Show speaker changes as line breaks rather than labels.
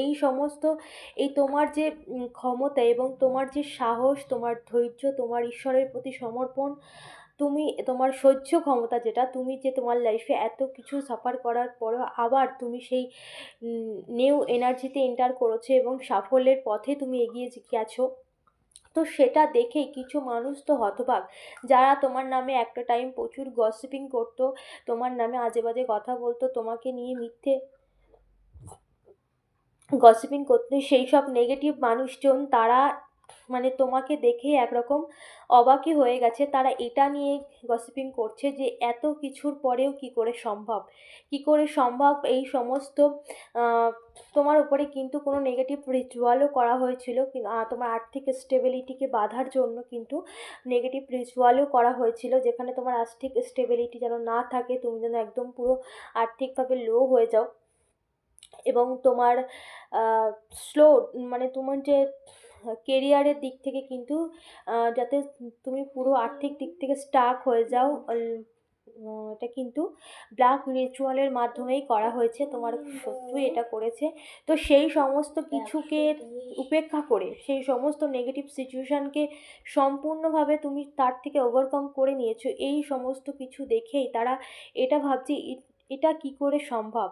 এই সমস্ত এই তোমার যে ক্ষমতা এবং তোমার যে সাহস, তোমার ধৈর্য, তোমার ঈশ্বরের প্রতি সমর্পণ, তুমি তোমার সহ্য ক্ষমতা যেটা, তুমি যে তোমার লাইফে এত কিছু সাফার করার পরেও আবার তুমি সেই নিউ এনার্জিতে এন্টার করেছো এবং সাফল্যের পথে তুমি এগিয়ে গেছো। তো সেটা দেখেই কিছু মানুষ তো হতবাক, যারা তোমার নামে একটা টাইম প্রচুর গসিপিং করতো, তোমার নামে আজে বাজে কথা বলতো, তোমাকে নিয়ে মিথ্যে গসিপিং করতে, সেই সব নেগেটিভ মানুষজন তারা মানে তোমাকে দেখেই একরকম অবাকই হয়ে গেছে। তারা এটা নিয়ে গসিপিং করছে যে এত কিছুর পরেও কি করে সম্ভব, কি করে সম্ভব এই সমস্ত আহ, তোমার উপরে কিন্তু কোনো নেগেটিভ রিচুয়ালও করা হয়েছিল তোমার আর্থিক স্টেবিলিটিকে বাধার জন্য কিন্তু নেগেটিভ রিচুয়ালও করা হয়েছিল, যেখানে তোমার আর্থিক স্টেবিলিটি যেন না থাকে, তুমি যেন একদম পুরো আর্থিকভাবে লো হয়ে যাও এবং তোমার স্লো মানে তোমার যে কেরিয়ারের দিক থেকে কিন্তু যাতে তুমি পুরো আর্থিক দিক থেকে স্টাক হয়ে যাও। এটা কিন্তু ব্ল্যাক রিচুয়ালের মাধ্যমেই করা হয়েছে, তোমার শত্রুই এটা করেছে। তো সেই সমস্ত কিছুকে উপেক্ষা করে, সেই সমস্ত নেগেটিভ সিচুয়েশনকে সম্পূর্ণভাবে তুমি তার থেকে ওভারকাম করে নিয়েছো, এই সমস্ত কিছু দেখেই তারা এটা ভাবছে এটা কি করে সম্ভব।